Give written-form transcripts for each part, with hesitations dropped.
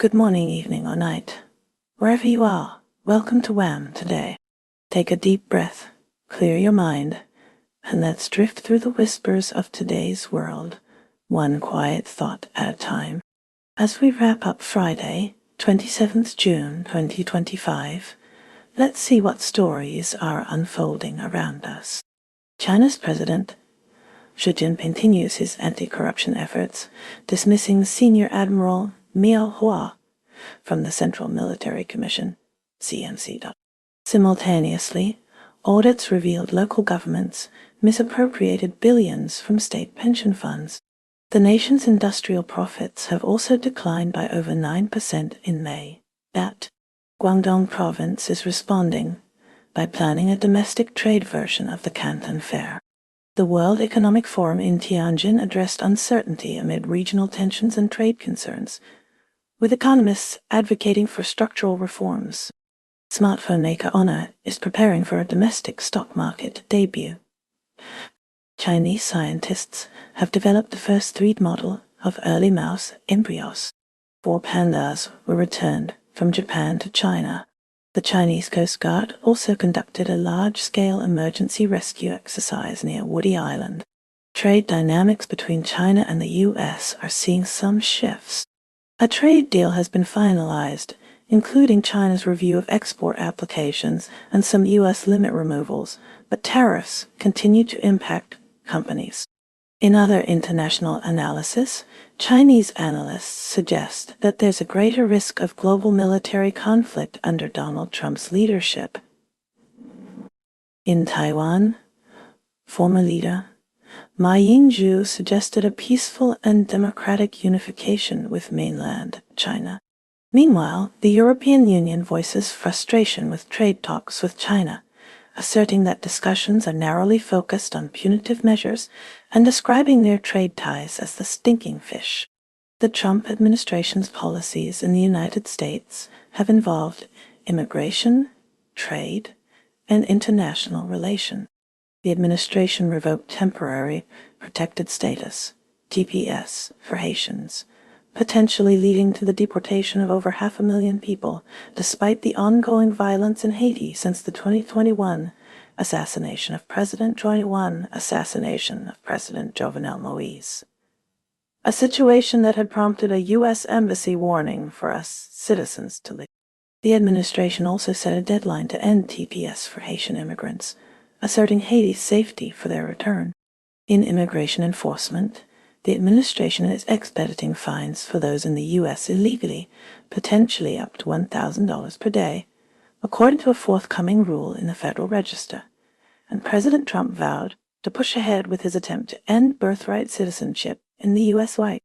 Good morning, evening, or night. Wherever you are, welcome to WHAM today. Take a deep breath, clear your mind, and let's drift through the whispers of today's world, one quiet thought at a time. As we wrap up Friday, 27th June 2025, let's see what stories are unfolding around us. China's President Xi Jinping continues his anti-corruption efforts, dismissing senior admiral Hua from the Central Military Commission, CMC. Simultaneously, audits revealed local governments misappropriated billions from state pension funds. The nation's industrial profits have also declined by over 9% in May. That Guangdong province is responding by planning a domestic trade version of the Canton Fair. The World Economic Forum in Tianjin addressed uncertainty amid regional tensions and trade concerns, with economists advocating for structural reforms. Smartphone maker Honor is preparing for a domestic stock market debut. Chinese scientists have developed the first 3D model of early mouse embryos. 4 pandas were returned from Japan to China. The Chinese Coast Guard also conducted a large-scale emergency rescue exercise near Woody Island. Trade dynamics between China and the U.S. are seeing some shifts. A trade deal has been finalized, including China's review of export applications and some U.S. limit removals, but tariffs continue to impact companies. In other international analysis, Chinese analysts suggest that there's a greater risk of global military conflict under Donald Trump's leadership. In Taiwan, former leader Ma Ying-jeou suggested a peaceful and democratic unification with mainland China. Meanwhile, the European Union voices frustration with trade talks with China, asserting that discussions are narrowly focused on punitive measures and describing their trade ties as the stinking fish. The Trump administration's policies in the United States have involved immigration, trade, and international relations. The administration revoked temporary protected status, TPS, for Haitians, potentially leading to the deportation of over 500,000 people, despite the ongoing violence in Haiti since the 2021 assassination of President Jovenel Moise. A situation that had prompted a U.S. embassy warning for us citizens to leave. The administration also set a deadline to end TPS for Haitian immigrants, asserting Haiti's safety for their return. In immigration enforcement, the administration is expediting fines for those in the U.S. illegally, potentially up to $1,000 per day, according to a forthcoming rule in the Federal Register. And President Trump vowed to push ahead with his attempt to end birthright citizenship in the U.S. White.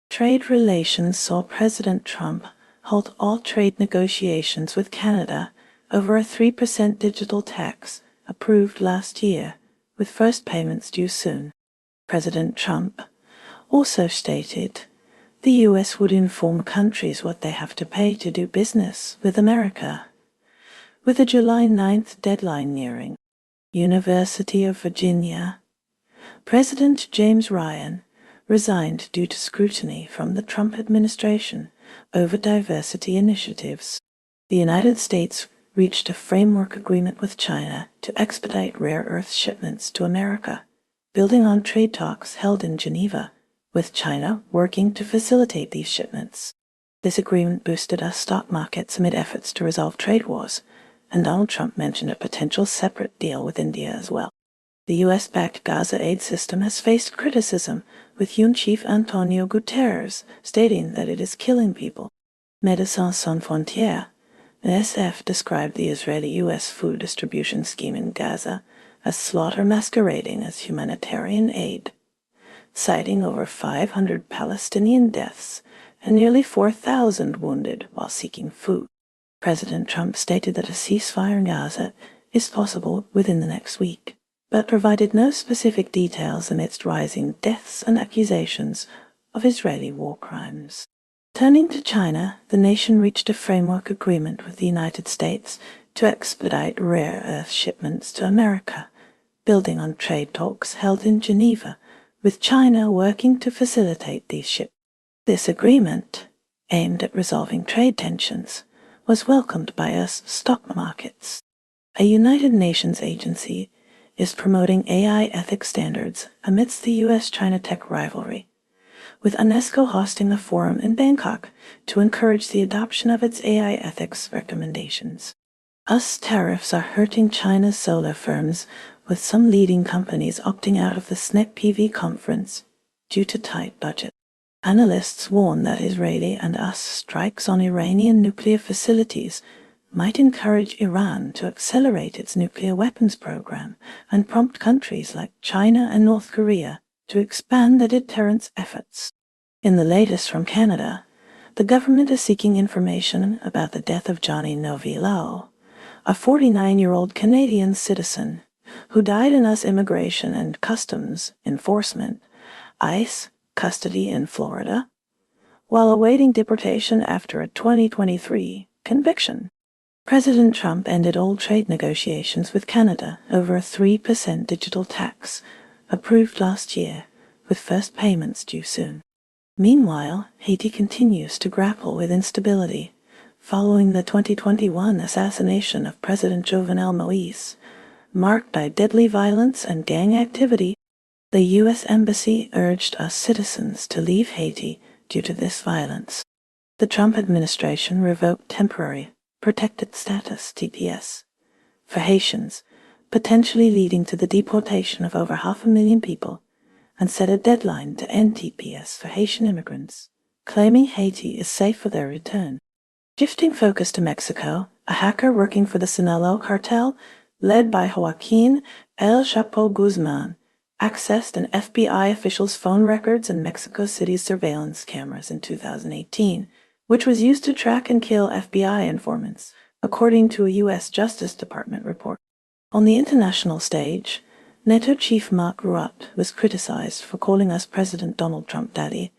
Trade relations saw President Trump halt all trade negotiations with Canada over a 3% digital tax approved last year, with first payments due soon. President Trump also stated the U.S. would inform countries what they have to pay to do business with America. With the July 9th deadline nearing, University of Virginia, President James Ryan resigned due to scrutiny from the Trump administration over diversity initiatives. The United States reached a framework agreement with China to expedite rare earth shipments to America, building on trade talks held in Geneva, with China working to facilitate these shipments. This agreement boosted our stock markets amid efforts to resolve trade wars, and Donald Trump mentioned a potential separate deal with India as well. The U.S.-backed Gaza aid system has faced criticism, with UN Chief Antonio Guterres stating that it is killing people. Médecins Sans Frontières, SF, described the Israeli-U.S. food distribution scheme in Gaza as slaughter masquerading as humanitarian aid, citing over 500 Palestinian deaths and nearly 4,000 wounded while seeking food. President Trump stated that a ceasefire in Gaza is possible within the next week, but provided no specific details amidst rising deaths and accusations of Israeli war crimes. Turning to China, the nation reached a framework agreement with the United States to expedite rare earth shipments to America, building on trade talks held in Geneva, with China working to facilitate these shipments. This agreement aimed at resolving trade tensions, was welcomed by us stock markets. A United Nations agency is promoting AI ethics standards amidst the US-China tech rivalry, with UNESCO hosting a forum in Bangkok to encourage the adoption of its AI ethics recommendations. US tariffs are hurting China's solar firms, with some leading companies opting out of the SNEC PV conference due to tight budgets. Analysts warn that Israeli and US strikes on Iranian nuclear facilities might encourage Iran to accelerate its nuclear weapons program and prompt countries like China and North Korea to expand their deterrence efforts. In the latest from Canada, the government is seeking information about the death of Johnny Novilao, a 49-year-old Canadian citizen who died in US Immigration and Customs Enforcement, ICE, custody in Florida, while awaiting deportation after a 2023 conviction. President Trump ended all trade negotiations with Canada over a 3% digital tax, approved last year, with first payments due soon. Meanwhile, Haiti continues to grapple with instability following the 2021 assassination of President Jovenel Moïse, marked by deadly violence and gang activity. The U.S. Embassy urged US citizens to leave Haiti due to this violence. The Trump administration revoked temporary protected status (TPS) for Haitians, potentially leading to the deportation of over 500,000 people, and set a deadline to end TPS for Haitian immigrants, claiming Haiti is safe for their return. Shifting focus to Mexico, a hacker working for the Sinaloa cartel, led by Joaquin El Chapo Guzman, accessed an FBI official's phone records and Mexico City's surveillance cameras in 2018, which was used to track and kill FBI informants, according to a U.S. Justice Department report. On the international stage, NATO chief Mark Rutte was criticized for calling us President Donald Trump daddy,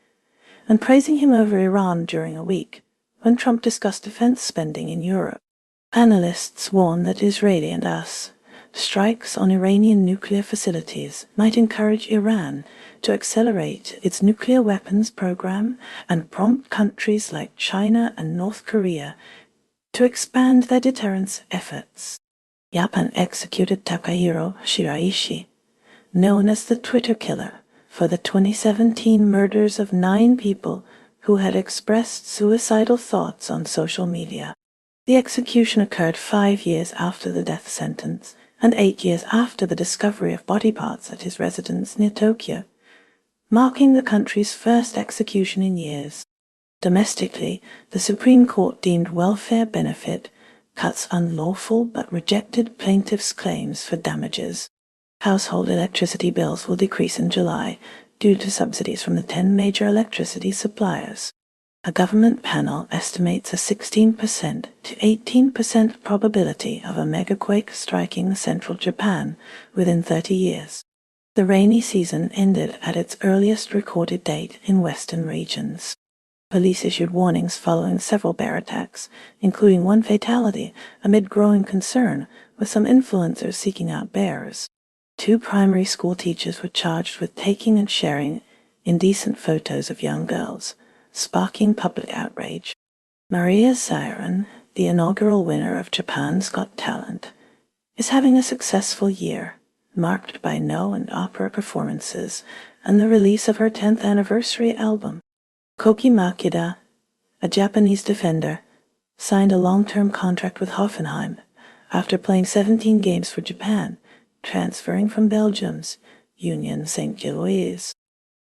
and praising him over Iran during a week when Trump discussed defense spending in Europe. Analysts warn that Israeli and US strikes on Iranian nuclear facilities might encourage Iran to accelerate its nuclear weapons program and prompt countries like China and North Korea to expand their deterrence efforts. Japan executed Takahiro Shiraishi, known as the Twitter killer, for the 2017 murders of 9 people who had expressed suicidal thoughts on social media. The execution occurred 5 years after the death sentence and 8 years after the discovery of body parts at his residence near Tokyo, marking the country's first execution in years. Domestically, the Supreme Court deemed welfare benefit cuts unlawful but rejected plaintiffs' claims for damages. Household electricity bills will decrease in July due to subsidies from the 10 major electricity suppliers. A government panel estimates a 16% to 18% probability of a megaquake striking central Japan within 30 years. The rainy season ended at its earliest recorded date in western regions. Police issued warnings following several bear attacks, including one fatality, amid growing concern with some influencers seeking out bears. 2 primary school teachers were charged with taking and sharing indecent photos of young girls, sparking public outrage. Maria Siren, the inaugural winner of Japan's Got Talent, is having a successful year, marked by no and opera performances and the release of her 10th anniversary album. Koki Makida, a Japanese defender, signed a long-term contract with Hoffenheim after playing 17 games for Japan, transferring from Belgium's Union Saint-Gilloise.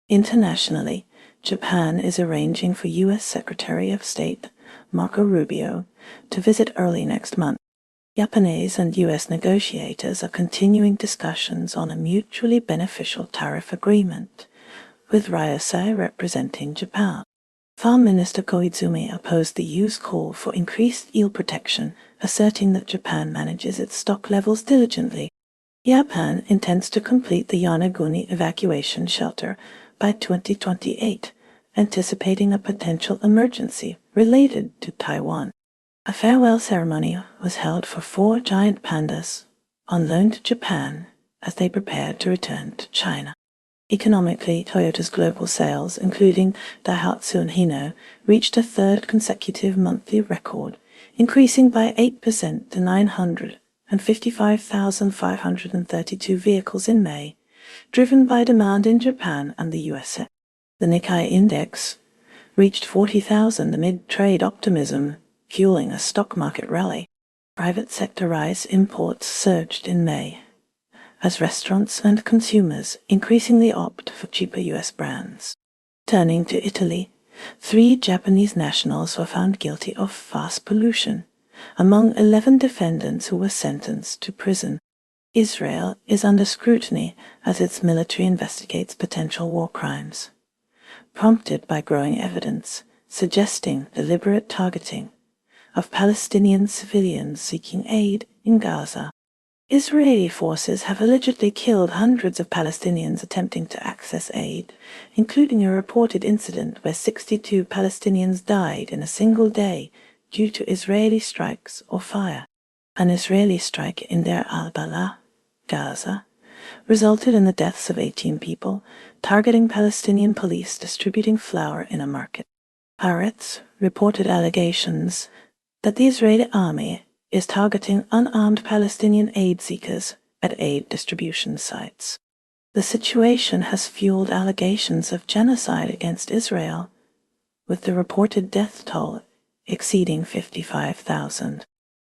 Internationally, Japan is arranging for U.S. Secretary of State Marco Rubio to visit early next month. Japanese and U.S. negotiators are continuing discussions on a mutually beneficial tariff agreement, with Ryosei representing Japan. Farm Minister Koizumi opposed the EU's call for increased eel protection, asserting that Japan manages its stock levels diligently. Japan intends to complete the Yonaguni evacuation shelter by 2028, anticipating a potential emergency related to Taiwan. A farewell ceremony was held for 4 giant pandas on loan to Japan as they prepared to return to China. Economically, Toyota's global sales, including Daihatsu and Hino, reached a third consecutive monthly record, increasing by 8% to 955,532 vehicles in May, driven by demand in Japan and the USA. The Nikkei index reached 40,000 amid trade optimism, fueling a stock market rally. Private sector rice imports surged in May, as restaurants and consumers increasingly opt for cheaper U.S. brands. Turning to Italy, 3 Japanese nationals were found guilty of fast pollution, among 11 defendants who were sentenced to prison. Israel is under scrutiny as its military investigates potential war crimes, prompted by growing evidence suggesting deliberate targeting of Palestinian civilians seeking aid in Gaza. Israeli forces have allegedly killed hundreds of Palestinians attempting to access aid, including a reported incident where 62 Palestinians died in a single day due to Israeli strikes or fire. An Israeli strike in Deir al-Balah, Gaza, resulted in the deaths of 18 people, targeting Palestinian police distributing flour in a market. Haaretz reported allegations that the Israeli army is targeting unarmed Palestinian aid seekers at aid distribution sites. The situation has fueled allegations of genocide against Israel, with the reported death toll exceeding 55,000.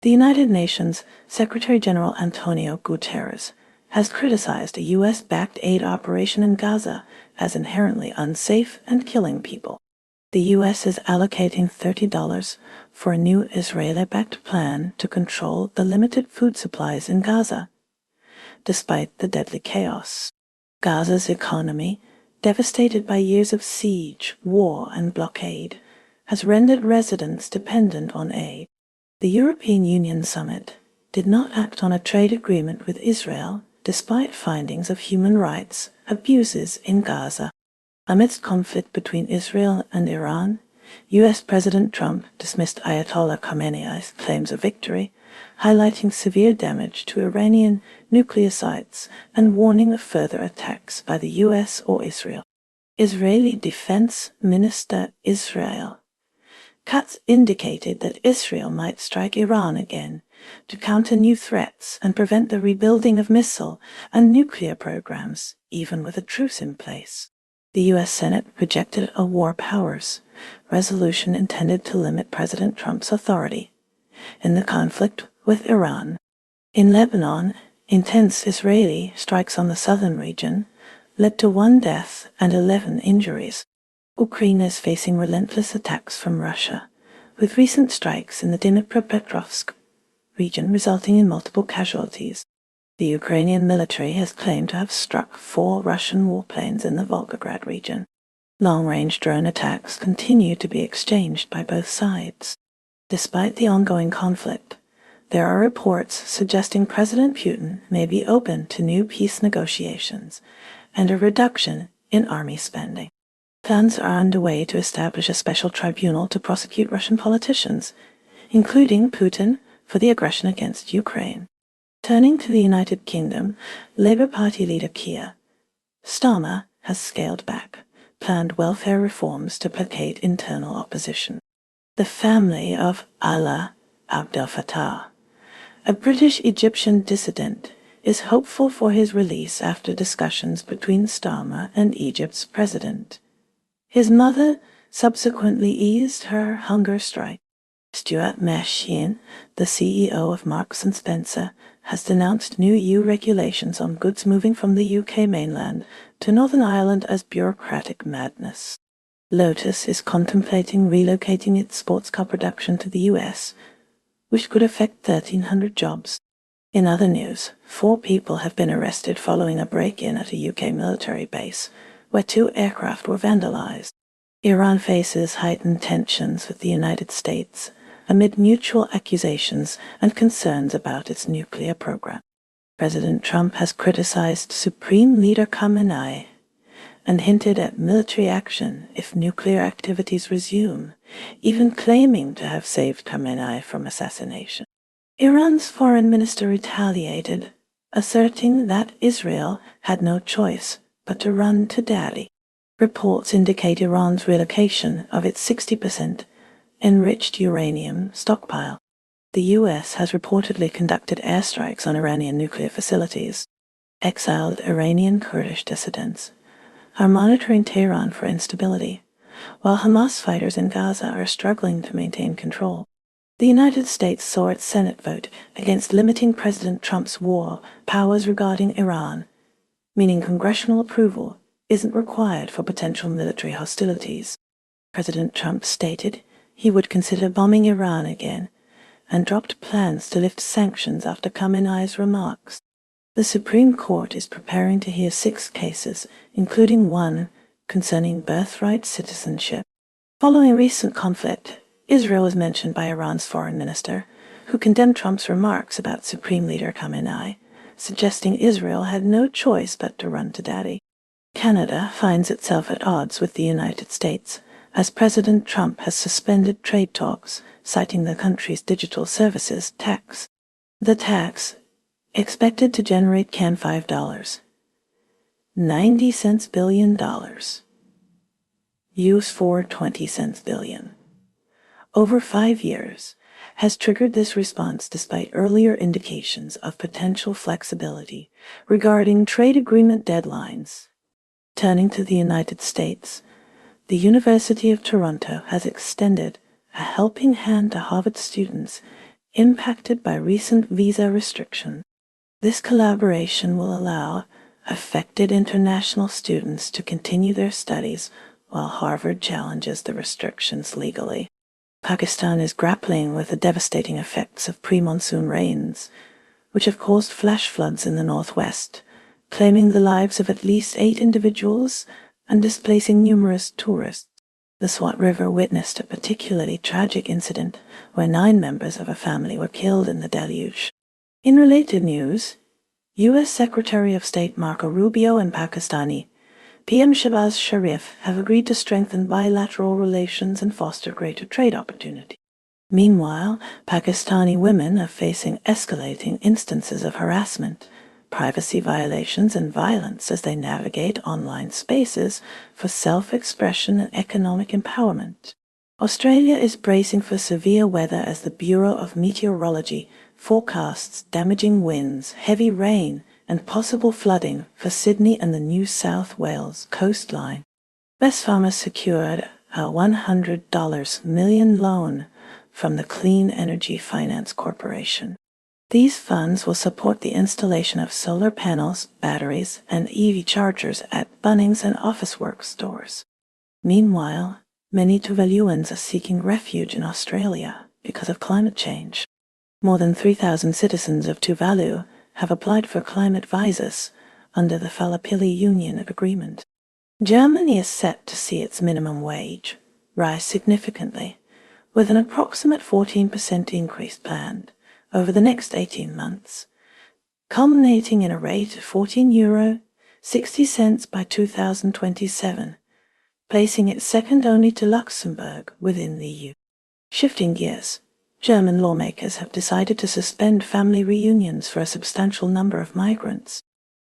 The United Nations Secretary-General Antonio Guterres has criticized a U.S.-backed aid operation in Gaza as inherently unsafe and killing people. The U.S. is allocating $30 for a new Israeli-backed plan to control the limited food supplies in Gaza, despite the deadly chaos. Gaza's economy, devastated by years of siege, war, and blockade, has rendered residents dependent on aid. The European Union summit did not act on a trade agreement with Israel despite findings of human rights abuses in Gaza. Amidst conflict between Israel and Iran, U.S. President Trump dismissed Ayatollah Khamenei's claims of victory, highlighting severe damage to Iranian nuclear sites and warning of further attacks by the U.S. or Israel. Israeli Defense Minister Israel Katz indicated that Israel might strike Iran again to counter new threats and prevent the rebuilding of missile and nuclear programs, even with a truce in place. The U.S. Senate rejected a war powers resolution intended to limit President Trump's authority in the conflict with Iran. In Lebanon, intense Israeli strikes on the southern region led to 1 death and 11 injuries. Ukraine is facing relentless attacks from Russia, with recent strikes in the Dnipropetrovsk region resulting in multiple casualties. The Ukrainian military has claimed to have struck 4 Russian warplanes in the Volgograd region. Long-range drone attacks continue to be exchanged by both sides. Despite the ongoing conflict, there are reports suggesting President Putin may be open to new peace negotiations and a reduction in army spending. Plans are underway to establish a special tribunal to prosecute Russian politicians, including Putin, for the aggression against Ukraine. Turning to the United Kingdom, Labour Party leader Keir Starmer has scaled back planned welfare reforms to placate internal opposition. The family of Alaa Abdel Fattah, a British Egyptian dissident, is hopeful for his release after discussions between Starmer and Egypt's president. His mother subsequently eased her hunger strike. Stuart Machine, the CEO of Marks & Spencer, has denounced new EU regulations on goods moving from the UK mainland to Northern Ireland as bureaucratic madness. Lotus is contemplating relocating its sports car production to the US, which could affect 1,300 jobs. In other news, 4 people have been arrested following a break-in at a UK military base, where 2 aircraft were vandalized. Iran faces heightened tensions with the United States amid mutual accusations and concerns about its nuclear program. President Trump has criticized Supreme Leader Khamenei and hinted at military action if nuclear activities resume, even claiming to have saved Khamenei from assassination. Iran's foreign minister retaliated, asserting that Israel had no choice but to run to daddy. Reports indicate Iran's relocation of its 60% enriched uranium stockpile. The U.S. has reportedly conducted airstrikes on Iranian nuclear facilities. Exiled Iranian Kurdish dissidents are monitoring Tehran for instability, while Hamas fighters in Gaza are struggling to maintain control. The United States saw its Senate vote against limiting President Trump's war powers regarding Iran, meaning congressional approval isn't required for potential military hostilities. President Trump stated he would consider bombing Iran again and dropped plans to lift sanctions after Khamenei's remarks. The Supreme Court is preparing to hear 6 cases, including one concerning birthright citizenship. Following recent conflict, Israel was mentioned by Iran's foreign minister, who condemned Trump's remarks about Supreme Leader Khamenei, suggesting Israel had no choice but to run to daddy. Canada finds itself at odds with the United States, as President Trump has suspended trade talks, citing the country's digital services tax. The tax, expected to generate can $5, 90 cents billion, use for 20 cents billion, over 5 years, has triggered this response despite earlier indications of potential flexibility regarding trade agreement deadlines. Turning to the United States, the University of Toronto has extended a helping hand to Harvard students impacted by recent visa restrictions. This collaboration will allow affected international students to continue their studies while Harvard challenges the restrictions legally. Pakistan is grappling with the devastating effects of pre-monsoon rains, which have caused flash floods in the northwest, claiming the lives of at least 8 individuals and displacing numerous tourists. The Swat River witnessed a particularly tragic incident where 9 members of a family were killed in the deluge. In related news, U.S. Secretary of State Marco Rubio and Pakistani PM Shehbaz Sharif have agreed to strengthen bilateral relations and foster greater trade opportunity. Meanwhile, Pakistani women are facing escalating instances of harassment, privacy violations, and violence as they navigate online spaces for self-expression and economic empowerment. Australia is bracing for severe weather as the Bureau of Meteorology forecasts damaging winds, heavy rain, and possible flooding for Sydney and the New South Wales coastline. Wesfarmers secured a $100 million loan from the Clean Energy Finance Corporation. These funds will support the installation of solar panels, batteries, and EV chargers at Bunnings and Officeworks stores. Meanwhile, many Tuvaluans are seeking refuge in Australia because of climate change. More than 3,000 citizens of Tuvalu have applied for climate visas under the Philippine Union Agreement. Germany is set to see its minimum wage rise significantly, with an approximate 14% increase planned over the next 18 months, culminating in a rate of €14.60 by 2027, placing it second only to Luxembourg within the EU. Shifting gears, German lawmakers have decided to suspend family reunions for a substantial number of migrants.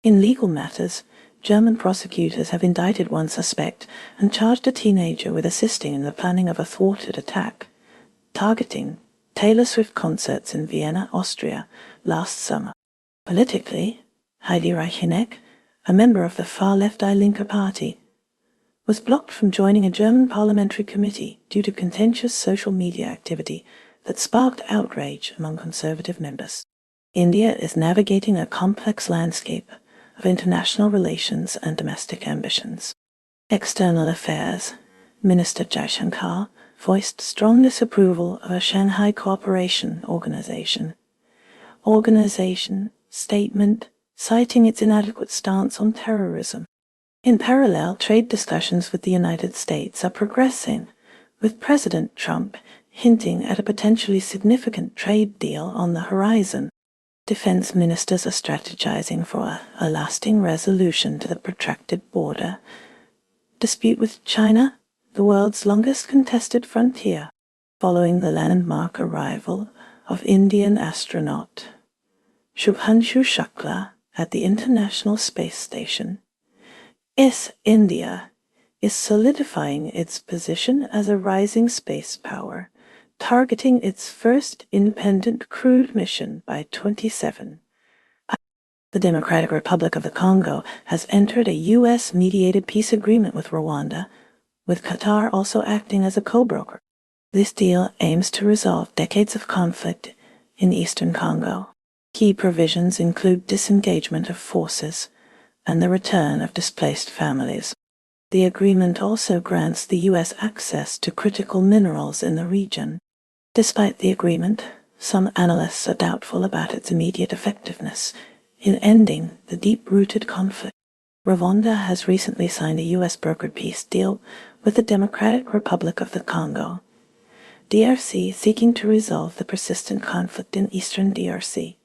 In legal matters, German prosecutors have indicted one suspect and charged a teenager with assisting in the planning of a thwarted attack, targeting Taylor Swift concerts in Vienna, Austria, last summer. Politically, Heidi Reicheneck, a member of the far-left Die Linke party, was blocked from joining a German parliamentary committee due to contentious social media activity that sparked outrage among conservative members. India is navigating a complex landscape of international relations and domestic ambitions. External Affairs Minister Jaishankar voiced strong disapproval of a Shanghai Cooperation Organization statement citing its inadequate stance on terrorism. In parallel, trade discussions with the United States are progressing, with President Trump hinting at a potentially significant trade deal on the horizon. Defense ministers are strategizing for a lasting resolution to the protracted border dispute with China, the world's longest contested frontier, following the landmark arrival of Indian astronaut Shubhanshu Shukla at the International Space Station. India is solidifying its position as a rising space power, targeting its first independent crewed mission by 2027. The Democratic Republic of the Congo has entered a U.S.-mediated peace agreement with Rwanda, with Qatar also acting as a co-broker. This deal aims to resolve decades of conflict in eastern Congo. Key provisions include disengagement of forces and the return of displaced families. The agreement also grants the U.S. access to critical minerals in the region. Despite the agreement, some analysts are doubtful about its immediate effectiveness in ending the deep-rooted conflict. Rwanda has recently signed a U.S.-brokered peace deal with the Democratic Republic of the Congo, DRC, seeking to resolve the persistent conflict in eastern DRC,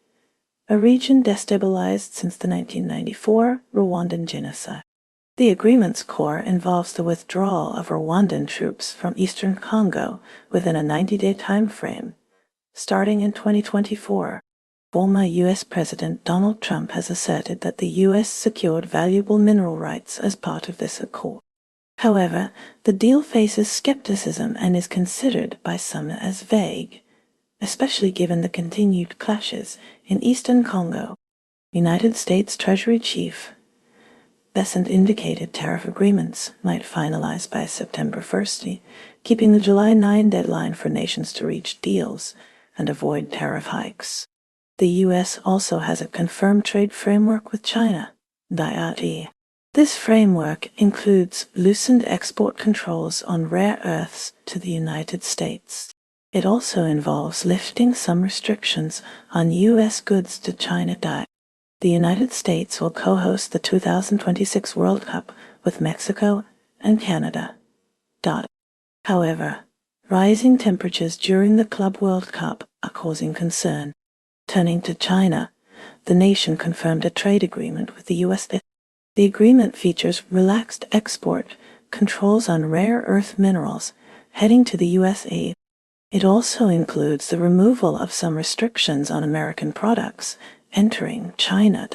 a region destabilized since the 1994 Rwandan genocide. The agreement's core involves the withdrawal of Rwandan troops from eastern Congo within a 90-day time frame, starting in 2024. Former U.S. President Donald Trump has asserted that the U.S. secured valuable mineral rights as part of this accord. However, the deal faces skepticism and is considered by some as vague, especially given the continued clashes in eastern Congo. United States Treasury Chief Bessent indicated tariff agreements might finalize by September 1st, keeping the July 9 deadline for nations to reach deals and avoid tariff hikes. The U.S. also has a confirmed trade framework with China, diport. This framework includes loosened export controls on rare earths to the United States. It also involves lifting some restrictions on U.S. goods to China. The United States will co-host the 2026 World Cup with Mexico and Canada. However, rising temperatures during the Club World Cup are causing concern. Turning to China, the nation confirmed a trade agreement with the U.S. The agreement features relaxed export controls on rare earth minerals heading to the USA. It also includes the removal of some restrictions on American products entering China.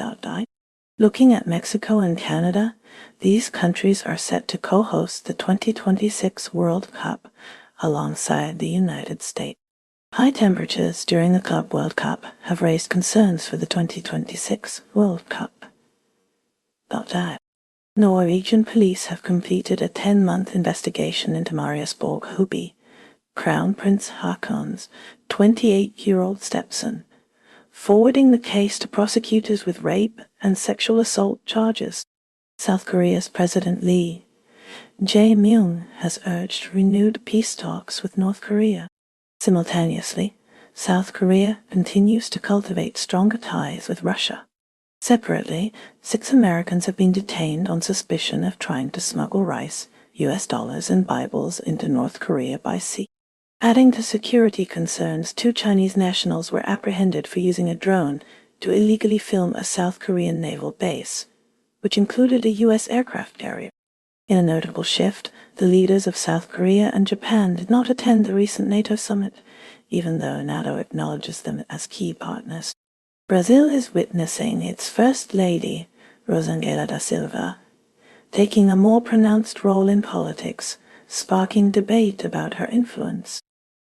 Looking at Mexico and Canada, these countries are set to co-host the 2026 World Cup alongside the United States. High temperatures during the Club World Cup have raised concerns for the 2026 World Cup. Norwegian police have completed a 10-month investigation into Mariusborg Hubi, Crown Prince Haakon's 28-year-old stepson, forwarding the case to prosecutors with rape and sexual assault charges. South Korea's President Lee Jae-myung has urged renewed peace talks with North Korea. Simultaneously, South Korea continues to cultivate stronger ties with Russia. Separately, 6 Americans have been detained on suspicion of trying to smuggle rice, US dollars, and Bibles into North Korea by sea. Adding to security concerns, 2 Chinese nationals were apprehended for using a drone to illegally film a South Korean naval base, which included a U.S. aircraft carrier. In a notable shift, the leaders of South Korea and Japan did not attend the recent NATO summit, even though NATO acknowledges them as key partners. Brazil is witnessing its First Lady, Rosângela da Silva, taking a more pronounced role in politics, sparking debate about her influence.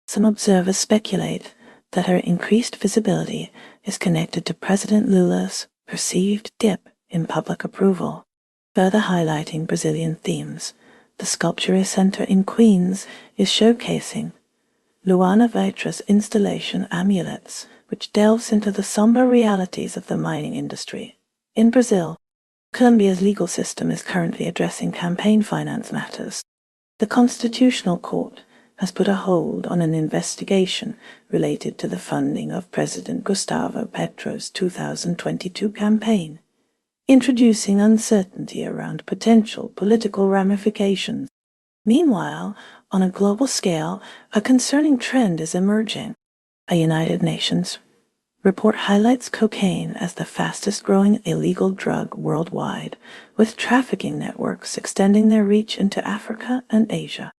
Some observers speculate that her increased visibility is connected to President Lula's perceived dip in public approval. Further highlighting Brazilian themes, the Sculpture Center in Queens is showcasing Luana Vaitra's installation Amulets, which delves into the somber realities of the mining industry. In Brazil, Colombia's legal system is currently addressing campaign finance matters. The Constitutional Court has put a hold on an investigation related to the funding of President Gustavo Petro's 2022 campaign, introducing uncertainty around potential political ramifications. Meanwhile, on a global scale, a concerning trend is emerging. A United Nations report highlights cocaine as the fastest-growing illegal drug worldwide, with trafficking networks extending their reach into Africa and Asia.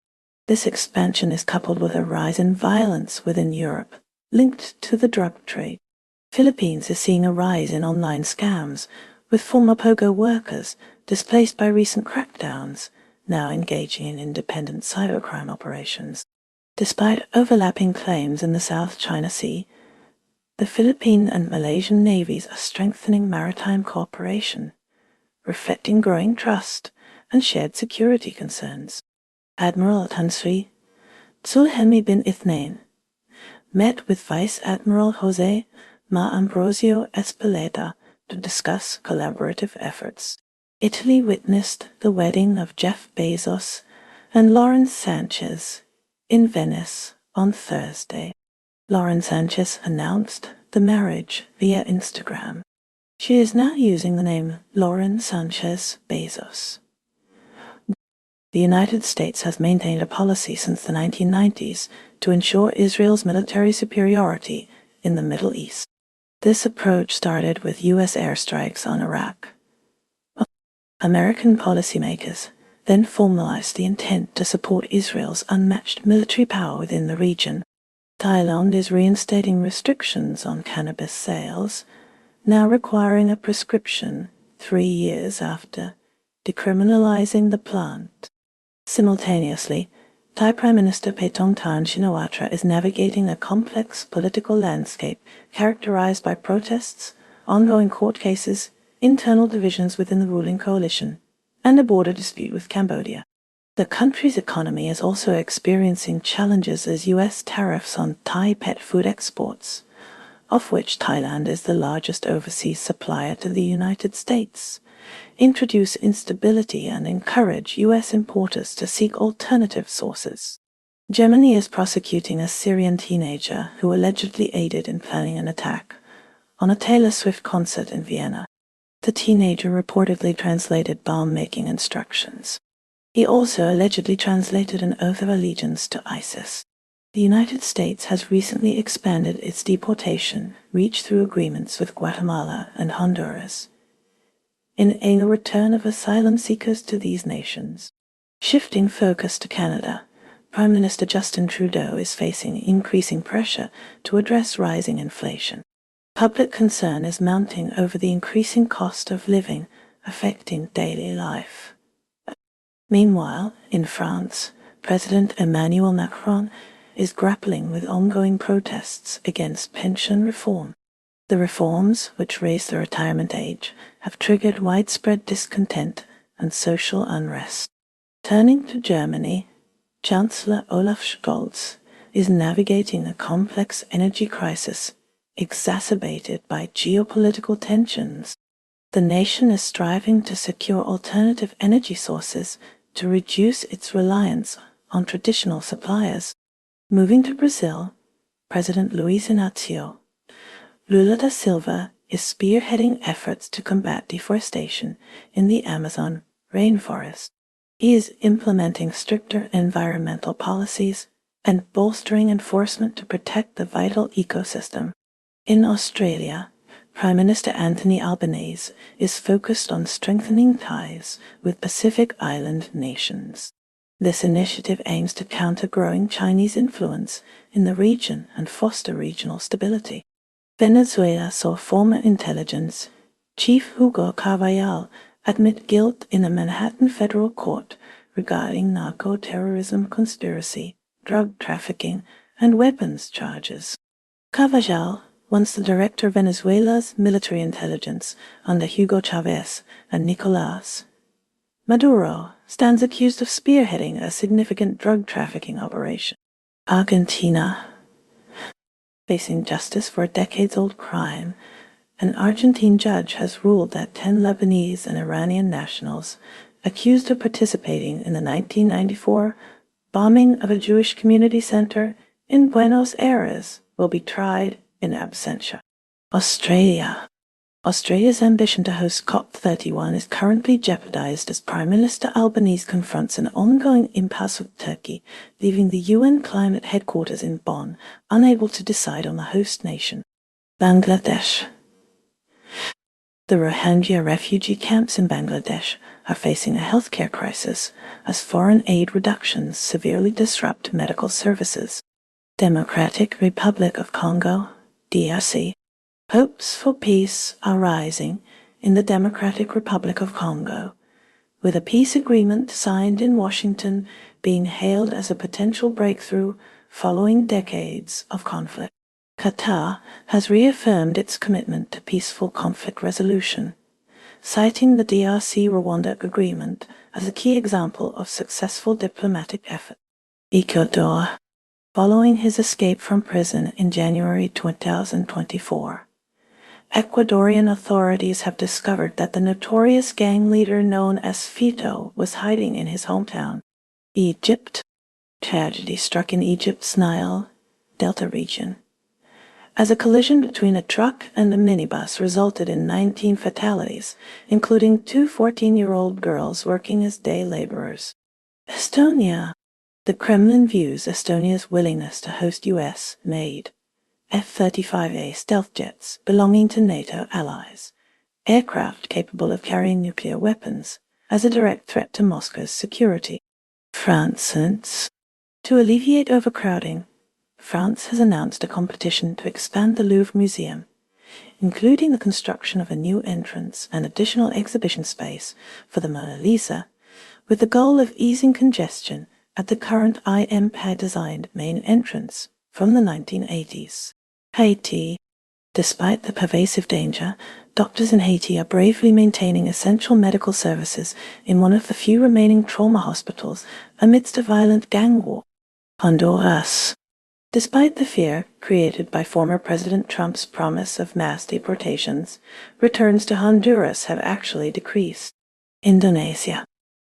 This expansion is coupled with a rise in violence within Europe, linked to the drug trade. Philippines is seeing a rise in online scams, with former POGO workers displaced by recent crackdowns, now engaging in independent cybercrime operations. Despite overlapping claims in the South China Sea, the Philippine and Malaysian navies are strengthening maritime cooperation, reflecting growing trust and shared security concerns. Admiral Tan Sri Zulhelmi bin Ithnain met with Vice Admiral Jose Ma Ambrosio Espeleta to discuss collaborative efforts. Italy witnessed the wedding of Jeff Bezos and Lauren Sanchez in Venice on Thursday. Lauren Sanchez announced the marriage via Instagram. She is now using the name Lauren Sanchez Bezos. The United States has maintained a policy since the 1990s to ensure Israel's military superiority in the Middle East. This approach started with U.S. airstrikes on Iraq. American policymakers then formalized the intent to support Israel's unmatched military power within the region. Thailand is reinstating restrictions on cannabis sales, now requiring a prescription 3 years after decriminalizing the plant. Simultaneously, Thai Prime Minister Paetongtarn Shinawatra is navigating a complex political landscape characterized by protests, ongoing court cases, internal divisions within the ruling coalition, and a border dispute with Cambodia. The country's economy is also experiencing challenges as U.S. tariffs on Thai pet food exports, of which Thailand is the largest overseas supplier to the United States, introduce instability and encourage U.S. importers to seek alternative sources. Germany is prosecuting a Syrian teenager who allegedly aided in planning an attack on a Taylor Swift concert in Vienna. The teenager reportedly translated bomb-making instructions. He also allegedly translated an oath of allegiance to ISIS. The United States has recently expanded its deportation reach through agreements with Guatemala and Honduras, in a return of asylum seekers to these nations. Shifting focus to Canada, Prime Minister Justin Trudeau is facing increasing pressure to address rising inflation. Public concern is mounting over the increasing cost of living affecting daily life. Meanwhile, in France, President Emmanuel Macron is grappling with ongoing protests against pension reform. The reforms, which raise the retirement age, have triggered widespread discontent and social unrest. Turning to Germany, Chancellor Olaf Scholz is navigating a complex energy crisis exacerbated by geopolitical tensions. The nation is striving to secure alternative energy sources to reduce its reliance on traditional suppliers. Moving to Brazil, President Luiz Inácio Lula da Silva is spearheading efforts to combat deforestation in the Amazon rainforest. He is implementing stricter environmental policies and bolstering enforcement to protect the vital ecosystem. In Australia, Prime Minister Anthony Albanese is focused on strengthening ties with Pacific Island nations. This initiative aims to counter growing Chinese influence in the region and foster regional stability. Venezuela saw former intelligence chief Hugo Carvajal admit guilt in a Manhattan federal court regarding narco-terrorism conspiracy, drug trafficking, and weapons charges. Carvajal, once the director of Venezuela's military intelligence under Hugo Chavez and Nicolás Maduro, stands accused of spearheading a significant drug trafficking operation. Argentina. Facing justice for a decades-old crime, an Argentine judge has ruled that 10 Lebanese and Iranian nationals accused of participating in the 1994 bombing of a Jewish community center in Buenos Aires will be tried in absentia. Australia's ambition to host COP31 is currently jeopardized as Prime Minister Albanese confronts an ongoing impasse with Turkey, leaving the UN climate headquarters in Bonn unable to decide on the host nation. Bangladesh. The Rohingya refugee camps in Bangladesh are facing a healthcare crisis as foreign aid reductions severely disrupt medical services. Democratic Republic of Congo, DRC. Hopes for peace are rising in the Democratic Republic of Congo with a peace agreement signed in Washington being hailed as a potential breakthrough following decades of conflict. Qatar has reaffirmed its commitment to peaceful conflict resolution, citing the DRC-Rwanda agreement as a key example of successful diplomatic effort. Ecuador, following his escape from prison in January 2024, Ecuadorian authorities have discovered that the notorious gang leader known as Fito was hiding in his hometown, Egypt. Tragedy struck in Egypt's Nile Delta region, as a collision between a truck and a minibus resulted in 19 fatalities, including two 14-year-old girls working as day laborers. Estonia. The Kremlin views Estonia's willingness to host US-made F-35A stealth jets belonging to NATO allies, aircraft capable of carrying nuclear weapons, as a direct threat to Moscow's security. France. To alleviate overcrowding, France has announced a competition to expand the Louvre Museum, including the construction of a new entrance and additional exhibition space for the Mona Lisa, with the goal of easing congestion at the current IMPA-designed main entrance from the 1980s. Haiti. Despite the pervasive danger, doctors in Haiti are bravely maintaining essential medical services in one of the few remaining trauma hospitals amidst a violent gang war. Honduras. Despite the fear created by former President Trump's promise of mass deportations, returns to Honduras have actually decreased. Indonesia.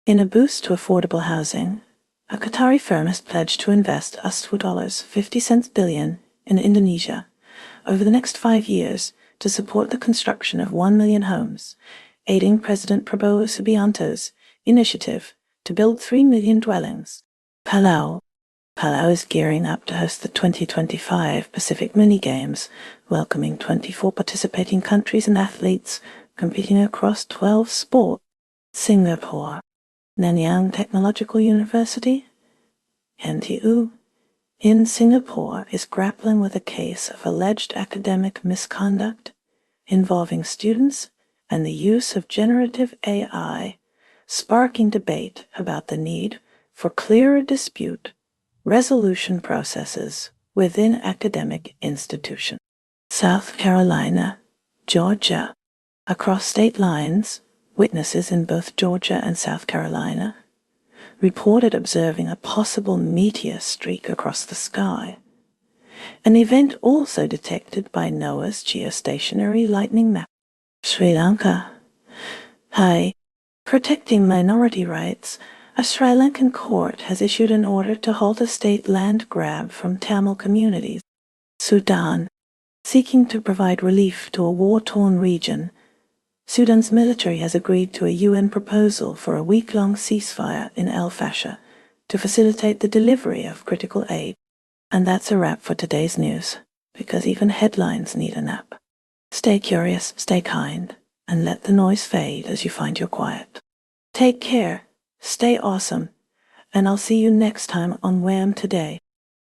In a boost to affordable housing, a Qatari firm has pledged to invest $50 billion in Indonesia over the next 5 years to support the construction of 1 million homes, aiding President Prabowo Subianto's initiative to build 3 million dwellings. Palau. Palau is gearing up to host the 2025 Pacific Mini Games, welcoming 24 participating countries and athletes competing across 12 sports. Singapore. Nanyang Technological University, NTU, in Singapore is grappling with a case of alleged academic misconduct involving students and the use of generative AI, sparking debate about the need for clearer dispute resolution processes within academic institutions. South Carolina, Georgia. Across state lines, witnesses in both Georgia and South Carolina reported observing a possible meteor streak across the sky, an event also detected by NOAA's geostationary lightning map. Sri Lanka. Hi. Protecting minority rights, a Sri Lankan court has issued an order to halt a state land grab from Tamil communities. Sudan. Seeking to provide relief to a war-torn region, Sudan's military has agreed to a UN proposal for a week-long ceasefire in El Fasher to facilitate the delivery of critical aid. And that's a wrap for today's news, because even headlines need a nap. Stay curious, stay kind, and let the noise fade as you find your quiet. Take care, stay awesome, and I'll see you next time on WHAM Today.